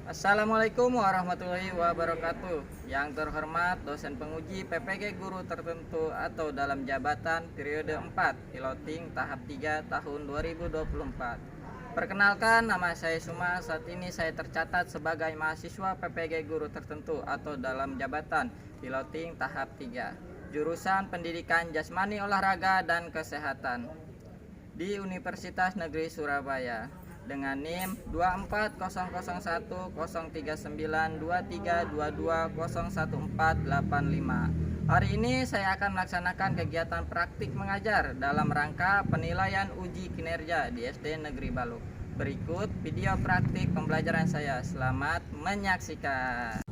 Assalamualaikum warahmatullahi wabarakatuh. Yang terhormat dosen penguji PPG guru tertentu atau dalam jabatan periode 4 piloting tahap 3 tahun 2024. Perkenalkan, nama saya Suma. Saat ini saya tercatat sebagai mahasiswa PPG guru tertentu atau dalam jabatan piloting tahap 3 jurusan Pendidikan Jasmani Olahraga dan Kesehatan di Universitas Negeri Surabaya dengan NIM 24001392322011485. Hari ini saya akan melaksanakan kegiatan praktik mengajar dalam rangka penilaian uji kinerja di SD Negeri Baluk. Berikut video praktik pembelajaran saya. Selamat menyaksikan.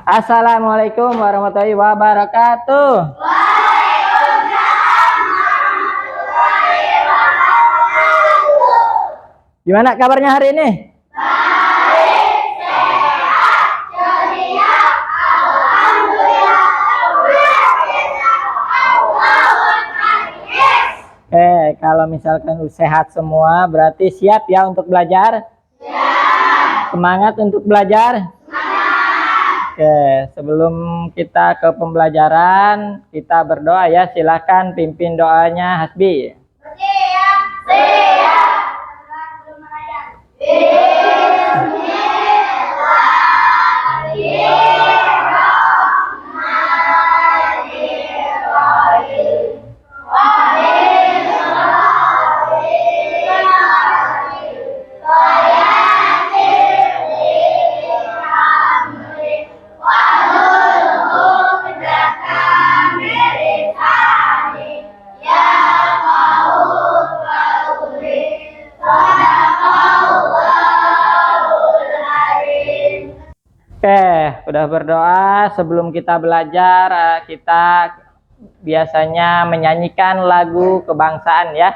Assalamualaikum warahmatullahi wabarakatuh. Gimana kabarnya hari ini? Baik, sehat, ceria, alhamdulillah. Kalau misalkan sehat semua, berarti siap ya untuk belajar? Siap. Semangat untuk belajar? Semangat. Sebelum kita ke pembelajaran, kita berdoa ya. Silakan pimpin doanya Hasbi. Siap. Siap. Udah berdoa. Sebelum kita belajar, kita biasanya menyanyikan lagu kebangsaan ya.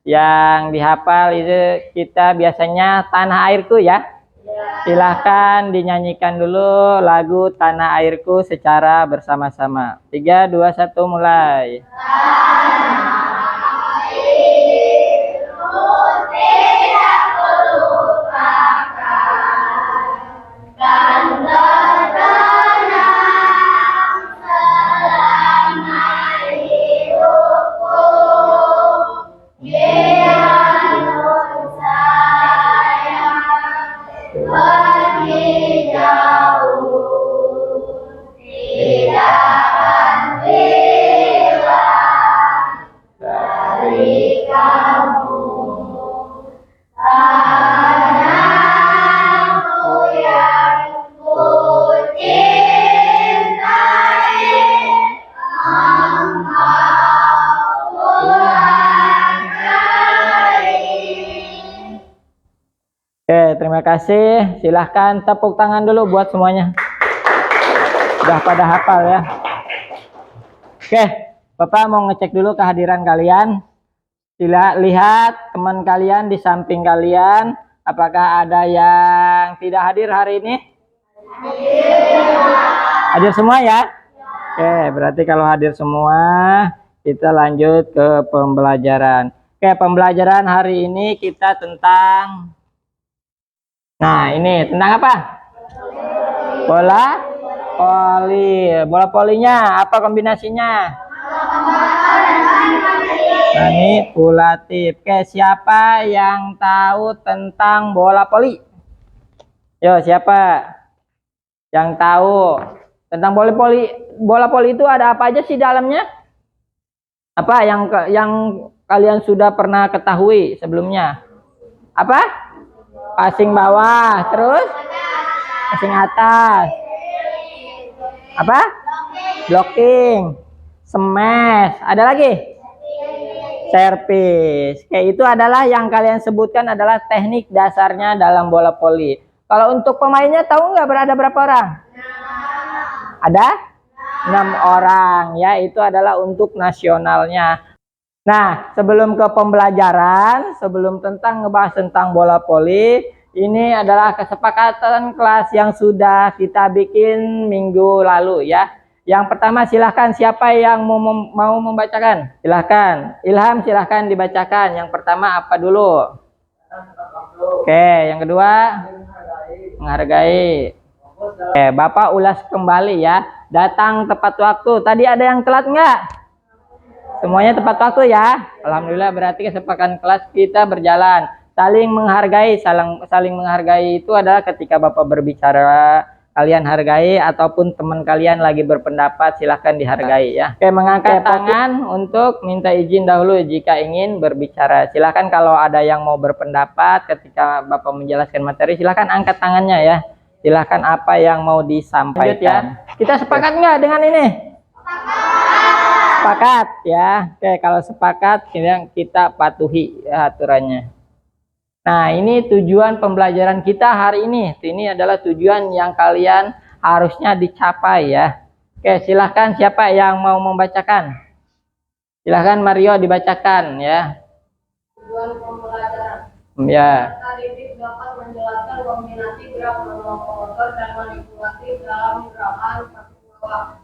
Yang dihafal itu kita biasanya Tanah Airku ya. Silahkan dinyanyikan dulu lagu Tanah Airku secara bersama-sama. 3, 2, 1 mulai. Terima kasih. Silahkan tepuk tangan dulu buat semuanya. Udah pada hafal ya. Bapak mau ngecek dulu kehadiran kalian. Lihat teman kalian di samping kalian. Apakah ada yang tidak hadir hari ini? Hadir semua ya? Berarti kalau hadir semua, kita lanjut ke pembelajaran. Pembelajaran hari ini kita tentang... Nah, ini tentang apa? Bola voli. Bola volinya apa kombinasinya? Nah, ini kulatif. Siapa yang tahu tentang bola voli? Yo, siapa yang tahu tentang bola voli? Bola voli itu ada apa aja sih dalamnya? Apa yang kalian sudah pernah ketahui sebelumnya? Apa? Passing bawah, terus passing atas. Apa? Blocking, smash, ada lagi? Service. Itu adalah yang kalian sebutkan adalah teknik dasarnya dalam bola voli. Kalau untuk pemainnya tahu nggak berada berapa orang? Ada 6 orang ya, itu adalah untuk nasionalnya. Nah, sebelum ke pembelajaran, sebelum ngebahas tentang bola voli, ini adalah kesepakatan kelas yang sudah kita bikin minggu lalu ya. Yang pertama silahkan, siapa yang mau membacakan? Silahkan. Ilham silahkan dibacakan. Yang pertama apa dulu? Yang kedua? menghargai. Bapak ulas kembali ya. Datang tepat waktu. Tadi ada yang telat nggak? Semuanya tepat waktu ya. Alhamdulillah, berarti kesepakatan kelas kita berjalan. Saling menghargai, saling menghargai itu adalah ketika Bapak berbicara, kalian hargai, ataupun teman kalian lagi berpendapat, silahkan dihargai ya. Oke, mengangkat tangan untuk minta izin dahulu jika ingin berbicara. Silahkan kalau ada yang mau berpendapat ketika Bapak menjelaskan materi, silahkan angkat tangannya ya. Silahkan apa yang mau disampaikan. Lanjut ya. Kita sepakat nggak dengan ini? Sepakat ya. Oke, kalau sepakat kita patuhi ya, aturannya. Nah, ini tujuan pembelajaran kita hari ini. Ini adalah tujuan yang kalian harusnya dicapai ya. Oke, silahkan siapa yang mau membacakan? Silahkan Mario dibacakan ya. Tujuan pembelajaran. Ya. Didik dapat menjelaskan kombinasi gerak lokomotor dan manipulasi dalam gerakan kaki bawah.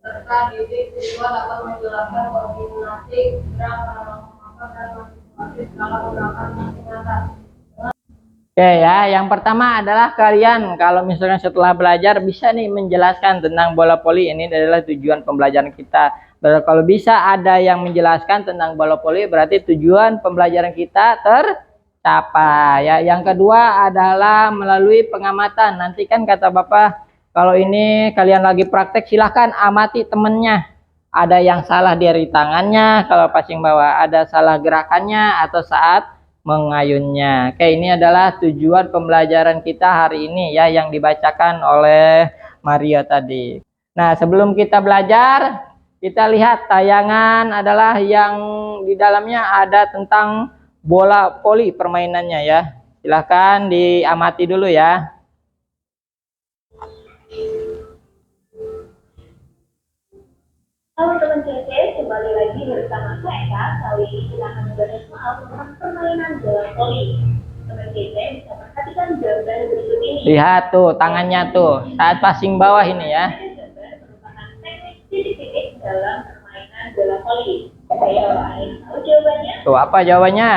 Serta didik siswa dapat menjelaskan kombinasi gerak lokomotor dan manipulasi dalam gerakan kaki atas. Oke ya, yang pertama adalah kalian kalau misalnya setelah belajar bisa nih menjelaskan tentang bola voli. Ini adalah tujuan pembelajaran kita. Kalau bisa ada yang menjelaskan tentang bola voli, berarti tujuan pembelajaran kita tercapai ya. Yang kedua adalah melalui pengamatan. Nanti kan kata Bapak, kalau ini kalian lagi praktek silahkan amati temennya. Ada yang salah dari tangannya kalau passing bawah, ada salah gerakannya atau saat mengayunnya. Oke, ini adalah tujuan pembelajaran kita hari ini ya, yang dibacakan oleh Maria tadi. Nah, sebelum kita belajar, kita lihat tayangan adalah yang di dalamnya ada tentang bola voli permainannya ya. Silahkan diamati dulu ya. Halo teman CC, kembali lagi bersama saya Eka. Kali ini kita akan membahas soal tentang permainan bola voli. Teman CC bisa perhatikan gambar berikut ini. Lihat tuh tangannya tuh saat passing bawah ini ya. Gambar merupakan teknik titik-titik dalam permainan bola voli. Ayo, tahu jawabannya? Tuh apa jawabannya?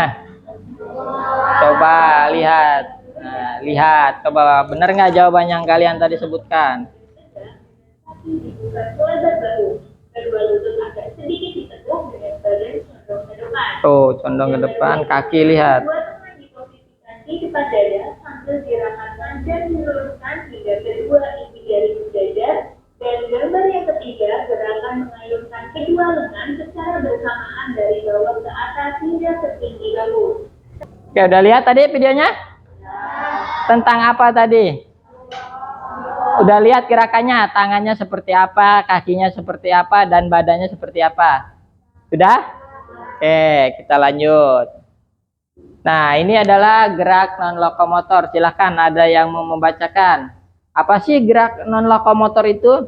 Coba lihat. Nah, lihat. Coba benar nggak jawaban yang kalian tadi sebutkan? Kaki dibuka selebar bahu. Kedua lutut agak sedikit ditekuk dengan badan condong ke depan. Tuh, condong ke depan, kaki lihat. Dua tangan diposisikan di depan dada sambil dirapatkan dan diluruskan hingga kedua inti jari berjajar. Dan gambar yang ketiga, gerakan mengayunkan kedua lengan secara bersamaan dari bawah ke atas hingga setinggi bahu. Oke, udah lihat tadi videonya? Tentang apa tadi? Udah lihat gerakannya, tangannya seperti apa, kakinya seperti apa, dan badannya seperti apa? Sudah? Oke, kita lanjut. Nah, ini adalah gerak non-lokomotor. Silahkan ada yang mau membacakan. Apa sih gerak non-lokomotor itu?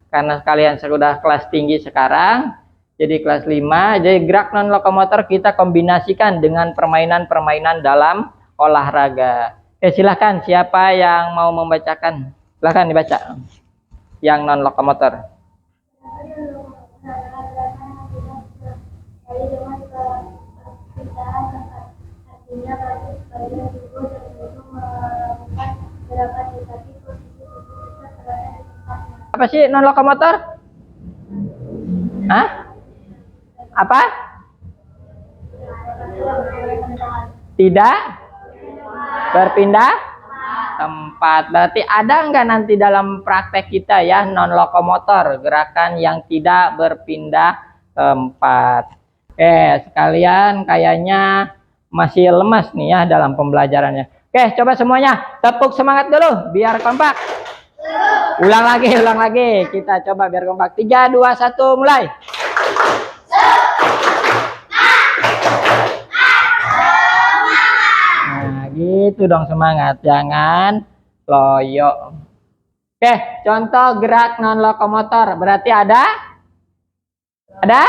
Karena kalian sudah kelas tinggi sekarang, jadi kelas 5. Jadi gerak non-lokomotor kita kombinasikan dengan permainan-permainan dalam olahraga. Oke, silahkan siapa yang mau membacakan? Silahkan dibaca. Yang non-lokomotor. Apa sih non-lokomotor? Hah? Apa? Tidak berpindah tempat. Berarti ada nggak nanti dalam praktek kita ya non-lokomotor, gerakan yang tidak berpindah tempat. Oke, sekalian kayaknya masih lemas nih ya dalam pembelajarannya. Oke, coba semuanya tepuk semangat dulu biar kompak. Ulang lagi. Kita coba biar kompak. 3, 2, 1, mulai. Nah, gitu dong semangat. Jangan loyo. Oke, contoh gerak non-lokomotor. Berarti ada? Ada?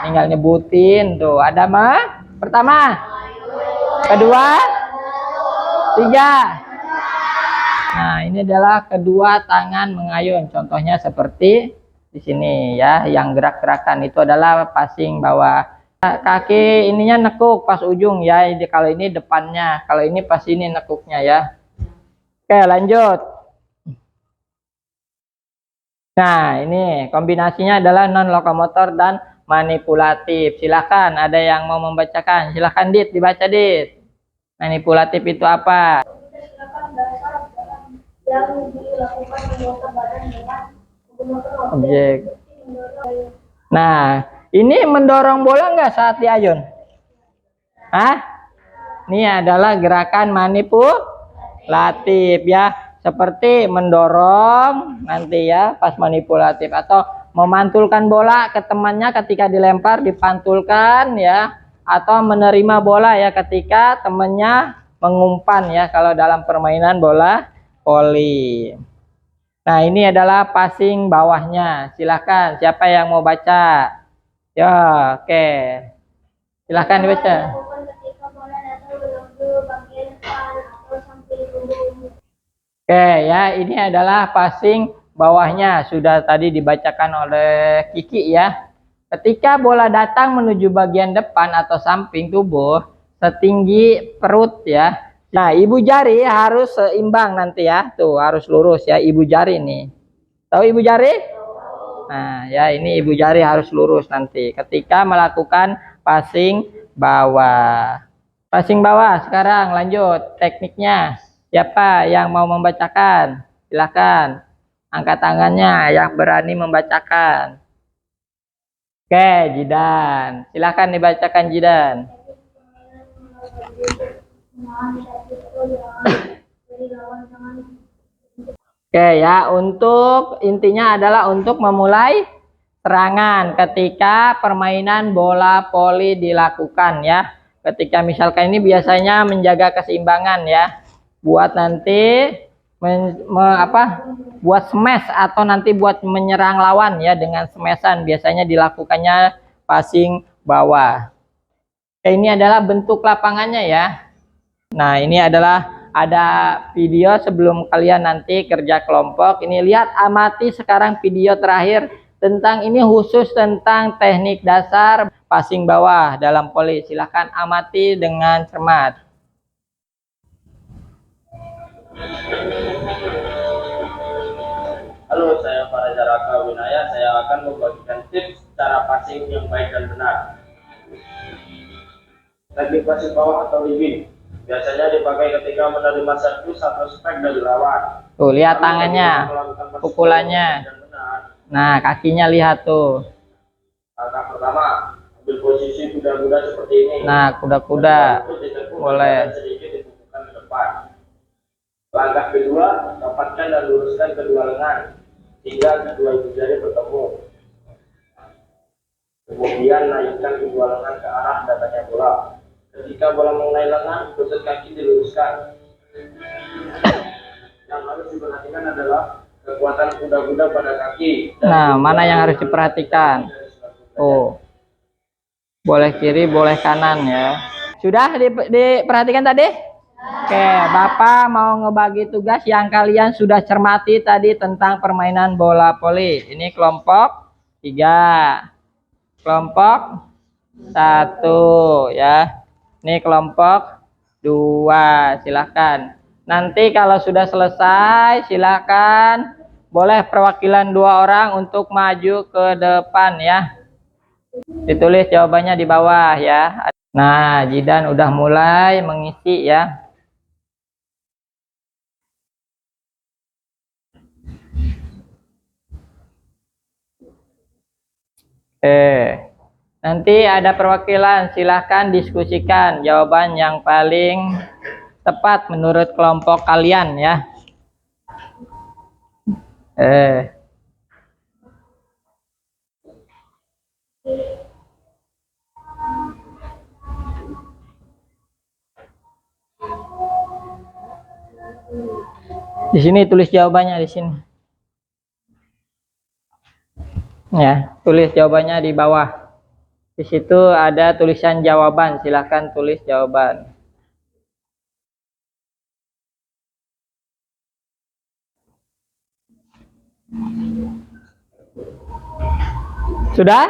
Tinggal nyebutin tuh. Ada mah? Pertama. Kedua. 3. Nah, ini adalah kedua tangan mengayun. Contohnya seperti di sini ya, yang gerak-gerakan itu adalah passing bawah. Kaki ininya nekuk pas ujung ya. Jadi kalau ini depannya, kalau ini pas ini nekuknya ya. Oke, lanjut. Nah, ini kombinasinya adalah non lokomotor dan manipulatif. Silakan, ada yang mau membacakan? Silakan Dit, dibaca Dit. Manipulatif itu apa? Silakan dasar yang dilakukan memutar badan dengan menggunakan Objek. Nah, ini mendorong bola nggak saat diayun? Hah? Ini adalah gerakan manipulatif ya, seperti mendorong nanti ya pas manipulatif, atau memantulkan bola ke temannya ketika dilempar dipantulkan ya, atau menerima bola ya ketika temannya mengumpan ya kalau dalam permainan bola voli. Nah, ini adalah passing bawahnya. Silakan, siapa yang mau baca? Ya, oke. Silakan dibaca. ketika bola datang menuju bagian depan atau samping tubuh. Oke ya, ini adalah passing bawahnya. Sudah tadi dibacakan oleh Kiki ya. Ketika bola datang menuju bagian depan atau samping tubuh, setinggi perut ya. Nah, ibu jari harus seimbang nanti ya. Tuh, harus lurus ya ibu jari nih. Tahu ibu jari? Nah, ya ini ibu jari harus lurus nanti ketika melakukan passing bawah. Passing bawah sekarang lanjut tekniknya. Siapa yang mau membacakan? Silakan. Angkat tangannya yang berani membacakan. Oke, Jidan. Silakan dibacakan Jidan. Oke ya, untuk intinya adalah untuk memulai serangan ketika permainan bola voli dilakukan ya. Ketika misalkan ini biasanya menjaga keseimbangan ya, buat nanti buat smash atau nanti buat menyerang lawan ya dengan smashan, biasanya dilakukannya passing bawah. Ini adalah bentuk lapangannya ya. Nah, ini adalah ada video sebelum kalian nanti kerja kelompok. Ini lihat, amati sekarang video terakhir tentang ini, khusus tentang teknik dasar passing bawah dalam voli. Silahkan amati dengan cermat. Halo, saya Faraja Raka Winaya. Saya akan membagikan tips cara passing yang baik dan benar. Teknik passing bawah atau leading biasanya dipakai ketika menerima servis atau spek dari lawan. Tuh, lihat tangannya, pukulannya. Nah, kakinya lihat tuh. Langkah pertama, ambil posisi kuda-kuda seperti ini. Nah, kuda-kuda boleh. Sedikit dibukukan ke depan. Langkah kedua, dapatkan dan luruskan kedua lengan hingga kedua ibu jari bertemu. Kemudian naikkan kedua lengan ke arah datangnya bola. Ketika bola mengenai lengan, lutut kaki diluruskan. Yang harus diperhatikan adalah kekuatan kuda-kuda pada kaki. Nah, mana yang harus diperhatikan? Tuh, boleh kiri, boleh kanan ya. Sudah diperhatikan tadi? Oke, Bapak mau ngebagi tugas yang kalian sudah cermati tadi tentang permainan bola voli. Ini kelompok 3, kelompok 1 ya. Ini kelompok 2, silahkan. Nanti kalau sudah selesai, silahkan boleh perwakilan 2 orang untuk maju ke depan ya. Ditulis jawabannya di bawah ya. Nah, Jidan udah mulai mengisi ya. Nanti ada perwakilan, silahkan diskusikan jawaban yang paling tepat menurut kelompok kalian ya. Di sini tulis jawabannya di sini. Ya, tulis jawabannya di bawah. Di situ ada tulisan jawaban, silahkan tulis jawaban. Sudah?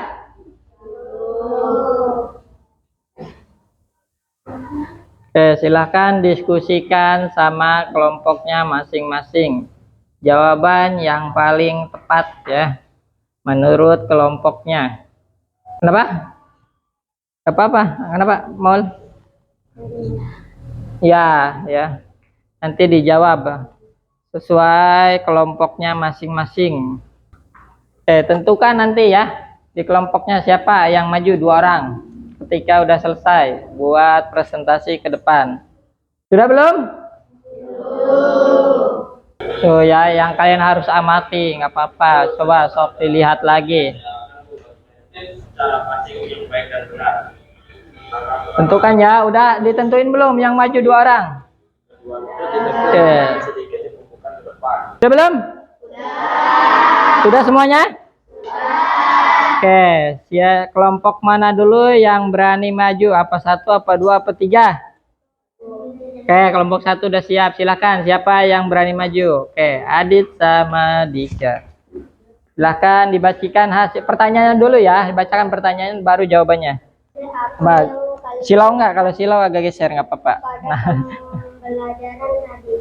Silahkan diskusikan sama kelompoknya masing-masing. Jawaban yang paling tepat ya, menurut kelompoknya. Kenapa? Apa-apa? Kenapa, Mol? Ya, ya. Nanti dijawab sesuai kelompoknya masing-masing. Tentukan nanti ya di kelompoknya siapa yang maju 2 orang ketika udah selesai buat presentasi ke depan. Sudah belum? So ya, yang kalian harus amati, nggak apa-apa. Coba sok dilihat lagi. Secara passing yang baik dan benar. Tentukan ya, udah ditentuin belum yang maju 2 orang? Sedikit dibukukan ke depan. Sudah belum? Sudah semuanya? Oke, kelompok mana dulu yang berani maju? Apa 1, apa 2, apa 3? Oke, kelompok 1 udah siap. Silakan, siapa yang berani maju? Oke, Adit sama Dika. Silakan dibacakan hasil pertanyaannya dulu ya. Dibacakan pertanyaan baru jawabannya. Mbak, silau nggak? Kalau silau agak geser nggak apa-apa. Nah, Pembelajaran tadi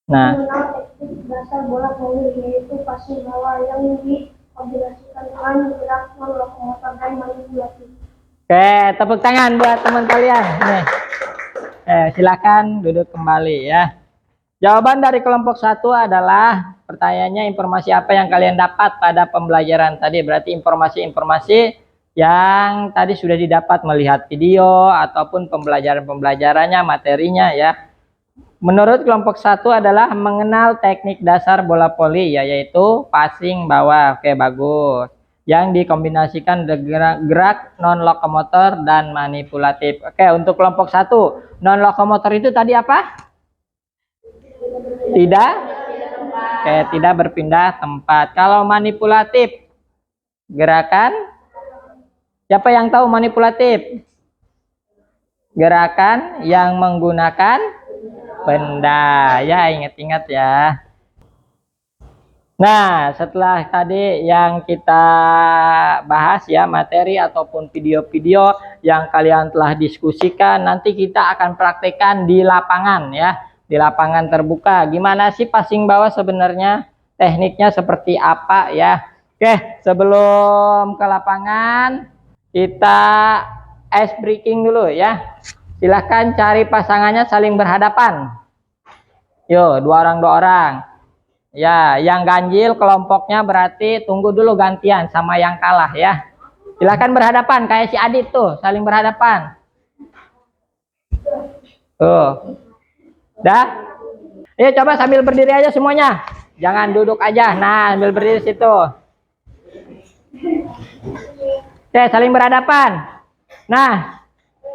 nah, mengenal teknik dasar bola voli, yaitu passing bawah yang dikombinasikan dengan gerak non-lokomotor dan manipulatif. oke, tepuk tangan buat teman kalian. Nih. Silakan duduk kembali ya. Jawaban dari kelompok 1 adalah pertanyaannya informasi apa yang kalian dapat pada pembelajaran tadi. Berarti informasi-informasi yang tadi sudah didapat melihat video ataupun pembelajarannya, materinya ya. Menurut kelompok 1 adalah mengenal teknik dasar bola voli yaitu passing bawah. Oke, bagus. Yang dikombinasikan gerak non lokomotor dan manipulatif. Oke, untuk kelompok 1, non lokomotor itu tadi apa? Tidak? Oke, tidak berpindah tempat. Kalau manipulatif, gerakan? Siapa yang tahu manipulatif? Gerakan yang menggunakan benda. Ya, ingat-ingat ya. Nah, setelah tadi yang kita bahas ya, materi ataupun video-video yang kalian telah diskusikan, nanti kita akan praktekkan di lapangan ya, di lapangan terbuka. Gimana sih passing bawah sebenarnya? Tekniknya seperti apa ya? Oke, sebelum ke lapangan, kita ice breaking dulu ya. Silahkan cari pasangannya saling berhadapan. Yo, 2 orang 2 orang. Ya, yang ganjil kelompoknya berarti tunggu dulu gantian sama yang kalah ya. Silahkan berhadapan kayak si Adit tuh, saling berhadapan. Tuh. Dah? Ayo coba sambil berdiri aja semuanya. Jangan duduk aja. Nah, sambil berdiri situ. Oke, saling berhadapan. Nah,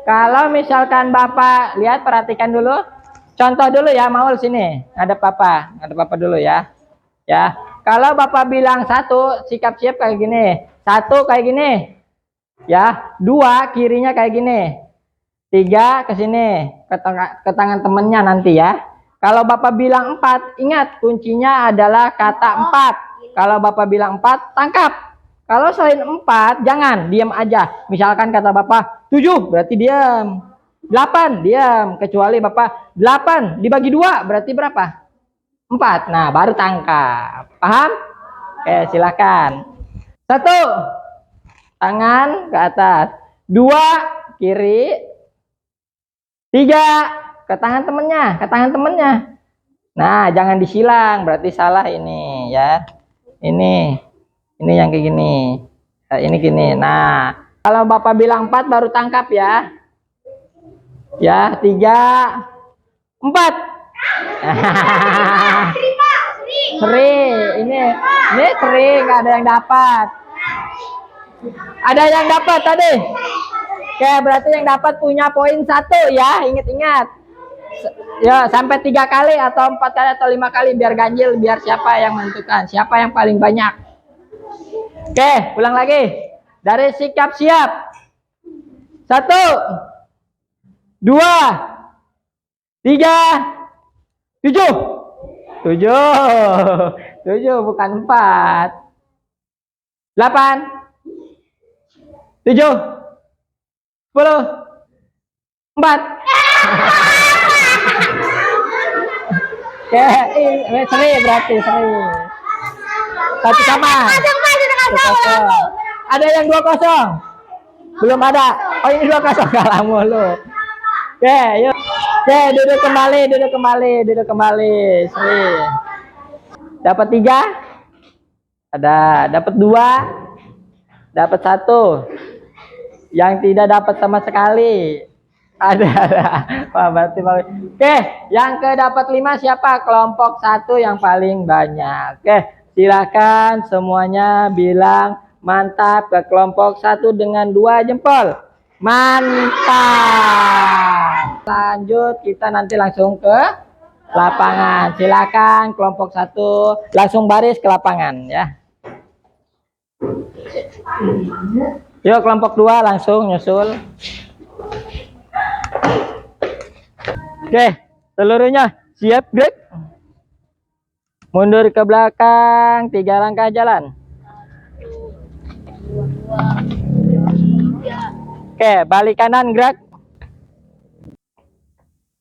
kalau misalkan Bapak lihat, perhatikan dulu. Contoh dulu ya, Maul sini. Ngadep Papa dulu ya. Ya, kalau Bapak bilang 1, sikap siap kayak gini. 1 kayak gini. Ya, 2 kirinya kayak gini. 3 ke sini, ke tangan temennya nanti ya. Kalau Bapak bilang 4, ingat kuncinya adalah kata 4. Kalau Bapak bilang 4, tangkap. Kalau selain 4, jangan, diam aja. Misalkan kata Bapak 7, berarti diam. 8, diam. Kecuali Bapak 8 dibagi 2, berarti berapa? 4. Nah, baru tangkap. Paham? Oke, silakan. 1, tangan ke atas. 2, kiri. 3, ke tangan temennya. Nah, jangan disilang, berarti salah ini ya. Ini yang kayak gini. Nah, ini gini. Nah, kalau Bapak bilang 4 baru tangkap ya. Ya, 3, 4. Seri. Ini seri, nggak ada yang dapat. Ada yang dapat tadi. Oke, berarti yang dapat punya poin 1 ya. Ingat-ingat. Ya, sampai 3 kali atau 4 kali atau 5 kali biar ganjil, biar siapa yang menentukan, siapa yang paling banyak. Oke, ulang lagi. Dari sikap siap. 1, 2, 3, 7. 7 bukan 4. 8, 7, 10, 4. Oke, seri berarti seri. 1 sama. 1-0. Ada yang 2-0? Belum ada. Oh, ini 2-0 kalah mulu. Oke, yuk. Oke, duduk kembali. Seri. Dapat 3? Ada. Dapat 2? Dapat 1? Yang tidak dapat sama sekali? Ada. Wah, berarti bagus. Oke, yang ke dapat 5 siapa? Kelompok 1 yang paling banyak. Oke, silakan semuanya bilang mantap ke kelompok 1 dengan 2 jempol. Mantap. Lanjut, kita nanti langsung ke lapangan. Silakan kelompok 1 langsung baris ke lapangan ya. Yuk kelompok 2 langsung nyusul. Oke, seluruhnya siap, Greg? Mundur ke belakang 3 langkah jalan. Oke, balik kanan, Greg.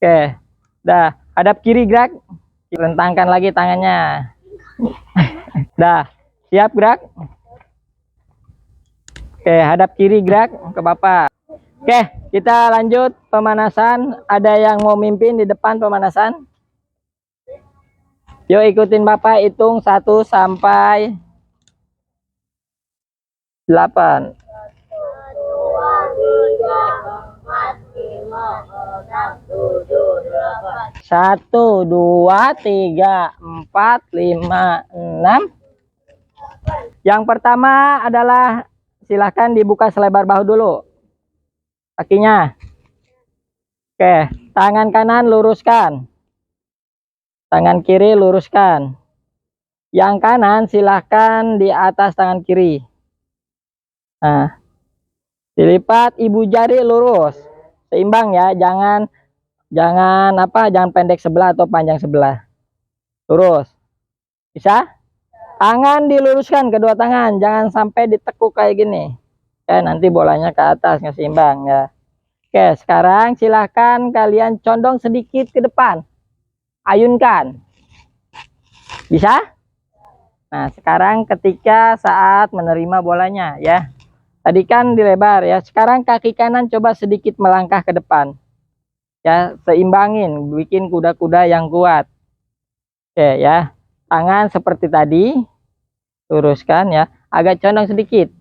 Oke, dah, hadap kiri, Greg. Rentangkan lagi tangannya. Dah, siap, Greg? Oke, hadap kiri, Greg, ke Bapak. Oke, kita lanjut pemanasan. Ada yang mau mimpin di depan pemanasan? Yuk ikutin Bapak, hitung 1 sampai 8. 1, 2, 3, 4, 5, 6. Yang pertama adalah silahkan dibuka selebar bahu dulu. Kakinya. Oke, tangan kanan luruskan. Tangan kiri luruskan. Yang kanan silahkan di atas tangan kiri. Nah, dilipat ibu jari lurus. Seimbang ya, jangan pendek sebelah atau panjang sebelah. Lurus. Bisa? Tangan diluruskan, kedua tangan, jangan sampai ditekuk kayak gini. Nanti bolanya ke atas, nggak seimbang ya. Oke, sekarang silahkan kalian condong sedikit ke depan. Ayunkan. Bisa? Nah, sekarang ketika saat menerima bolanya ya. Tadi kan dilebar ya. Sekarang kaki kanan coba sedikit melangkah ke depan. Ya, seimbangin, bikin kuda-kuda yang kuat. Oke ya. Tangan seperti tadi. Luruskan ya. Agak condong sedikit.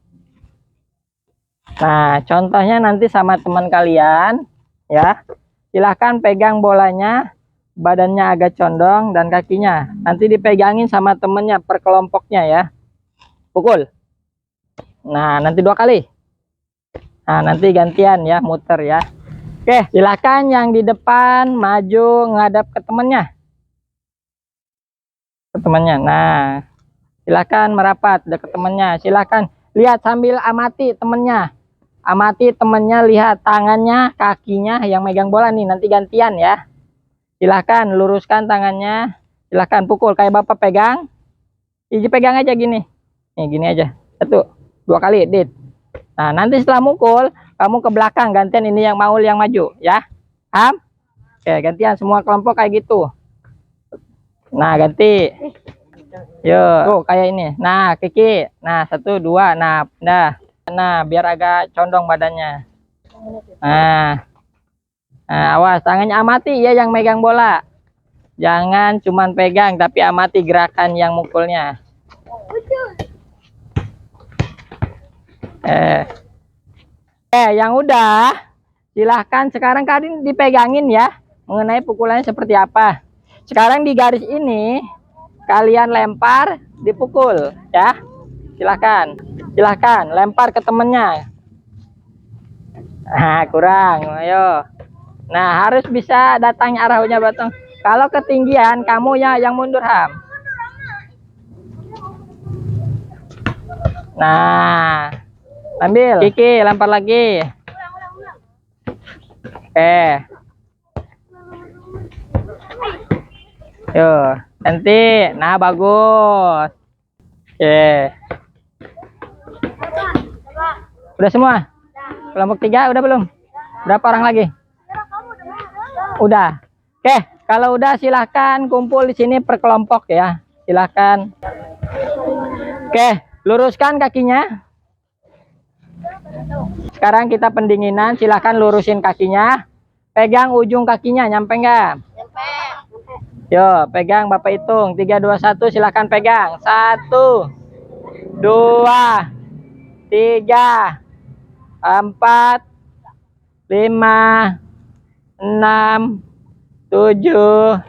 Nah, contohnya nanti sama teman kalian ya. Silahkan pegang bolanya, badannya agak condong dan kakinya. Nanti dipegangin sama temennya per kelompoknya ya. Pukul. Nah, nanti 2 kali. Nah, nanti gantian ya, muter ya. Oke, silahkan yang di depan maju ngadap ke temennya. Ke temennya. Nah, silahkan merapat ke temennya. Silahkan lihat sambil amati temennya. Amati temennya, lihat tangannya, kakinya yang megang bola nih, nanti gantian ya. Silahkan luruskan tangannya, silahkan pukul kayak Bapak pegang. Iji pegang aja gini. Nih, gini aja. 1, 2 kali, dit. Nah, nanti setelah mukul, kamu ke belakang, gantian ini yang maul yang maju ya. Paham? Oke, gantian semua kelompok kayak gitu. Nah, ganti. Yuk, tuh kayak ini. Nah, Kiki. Nah, 1, 2. Nah, biar agak condong badannya. Nah, awas tangannya, amati ya yang megang bola. Jangan cuman pegang tapi amati gerakan yang mukulnya. Yang udah silahkan sekarang kalian dipegangin ya mengenai pukulannya seperti apa. Sekarang di garis ini kalian lempar, dipukul ya. Silahkan lempar ke temennya. Nah, kurang, ayo. Nah, harus bisa datangnya arahnya batang. Kalau ketinggian kamu ya yang mundur, Ham. Nah, ambil. Kiki lempar lagi. Yuk, nanti. Nah, bagus. Udah semua? Kelompok 3 udah belum? Berapa orang lagi? Udah. Oke, kalau udah silahkan kumpul di sini per kelompok ya. Silahkan. Oke, luruskan kakinya. Sekarang kita pendinginan, silahkan lurusin kakinya. Pegang ujung kakinya, nyampe nggak? Yo, pegang, Bapak hitung. 3, 2, 1, silahkan pegang. 1, 2, 3, 4, 5, 6, 7,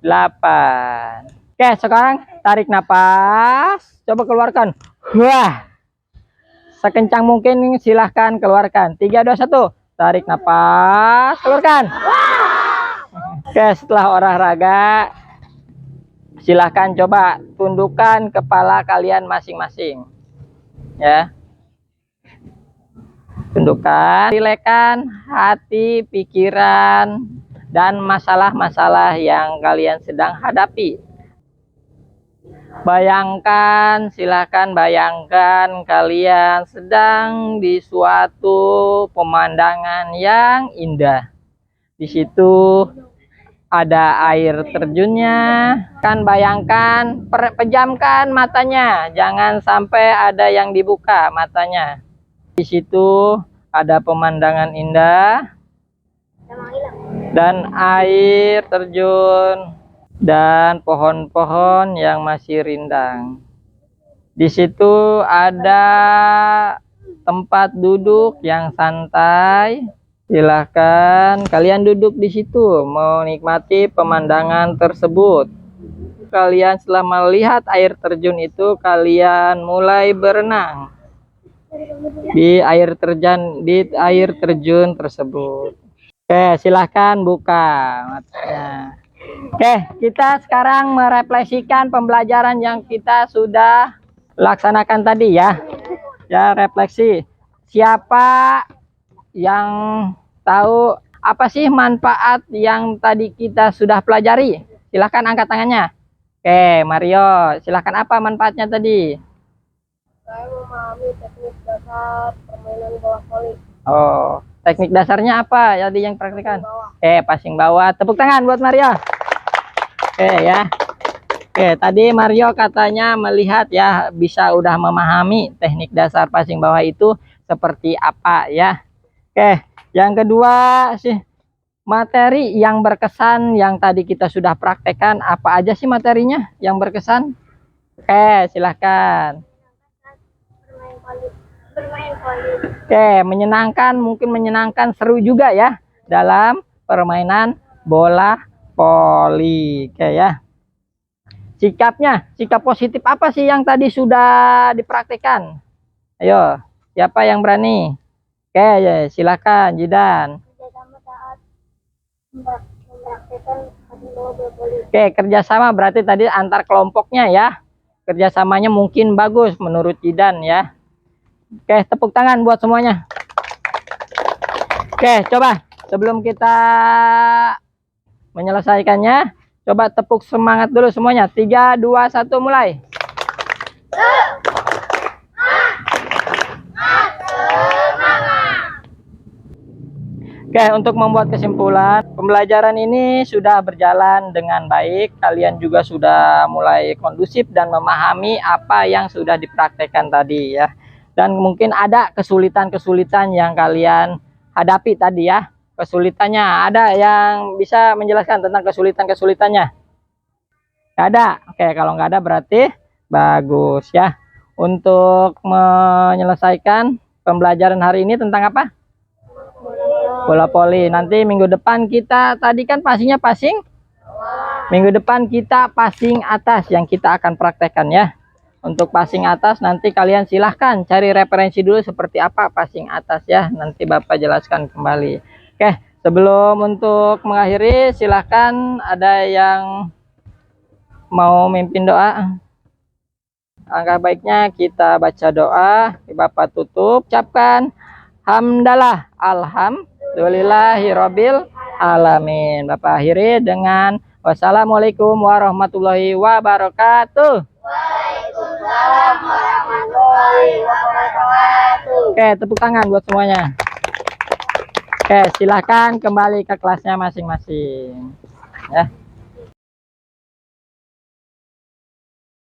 8. Oke, sekarang tarik napas. Coba keluarkan. Wah. Sekencang mungkin silahkan keluarkan. 3, 2, 1. Tarik napas. Keluarkan. Oke, setelah olahraga, silahkan coba tundukkan kepala kalian masing-masing. Ya. Tundukkan, rilekskan hati, pikiran, dan masalah-masalah yang kalian sedang hadapi. Bayangkan, silakan bayangkan kalian sedang di suatu pemandangan yang indah. Di situ ada air terjunnya. Kan bayangkan, pejamkan matanya, jangan sampai ada yang dibuka matanya. Di situ ada pemandangan indah dan air terjun dan pohon-pohon yang masih rindang. Di situ ada tempat duduk yang santai. Silahkan kalian duduk di situ menikmati pemandangan tersebut. Kalian setelah melihat air terjun itu, kalian mulai berenang di air terjun tersebut. Oke, silahkan buka matanya. Oke, kita sekarang merefleksikan pembelajaran yang kita sudah laksanakan tadi ya. Ya, refleksi. Siapa yang tahu apa sih manfaat yang tadi kita sudah pelajari? Silahkan angkat tangannya. Oke, Mario, silahkan, apa manfaatnya tadi? Saya memahami teknik dasar permainan bola voli. Oh, teknik dasarnya apa tadi yang praktikan? Passing bawah. Tepuk tangan buat Mario. Oke ya. Oke, tadi Mario katanya melihat ya, bisa udah memahami teknik dasar passing bawah itu seperti apa ya. Oke, yang kedua sih, materi yang berkesan yang tadi kita sudah praktekkan, apa aja sih materinya yang berkesan? Oke, silahkan. Bermain voli. Oke, menyenangkan, mungkin menyenangkan, seru juga ya dalam permainan bola voli. Oke ya. Sikapnya, sikap positif apa sih yang tadi sudah dipraktikkan? Ayo, siapa yang berani? Oke, ya, silakan Jidan. Kerjasama saat mempraktikkan passing bola voli. Oke, kerjasama berarti tadi antar kelompoknya ya. Kerjasamanya mungkin bagus menurut Jidan ya. Oke, tepuk tangan buat semuanya. Oke, coba sebelum kita menyelesaikannya, coba tepuk semangat dulu semuanya. 3, 2, 1, mulai. Oke, untuk membuat kesimpulan, pembelajaran ini sudah berjalan dengan baik. Kalian juga sudah mulai kondusif dan memahami apa yang sudah dipraktekkan tadi ya. Dan mungkin ada kesulitan-kesulitan yang kalian hadapi tadi ya. Kesulitannya, ada yang bisa menjelaskan tentang kesulitan-kesulitannya? Nggak ada? Oke, kalau nggak ada berarti bagus ya. Untuk menyelesaikan pembelajaran hari ini tentang apa? Bola voli. Nanti minggu depan kita, tadi kan passingnya passing. Minggu depan kita passing atas yang kita akan praktekkan ya. Untuk passing atas nanti kalian silahkan cari referensi dulu seperti apa passing atas ya. Nanti Bapak jelaskan kembali. Oke, sebelum untuk mengakhiri, silahkan ada yang mau mimpin doa. Angka baiknya kita baca doa. Bapak tutup, ucapkan hamdalah, alhamdulillahirabbil alamin. Bapak akhiri dengan wassalamualaikum warahmatullahi wabarakatuh. Waalaikumsalam warahmatullahi wabarakatuh. Oke, tepuk tangan buat semuanya. Oke, silahkan kembali ke kelasnya masing-masing. Ya.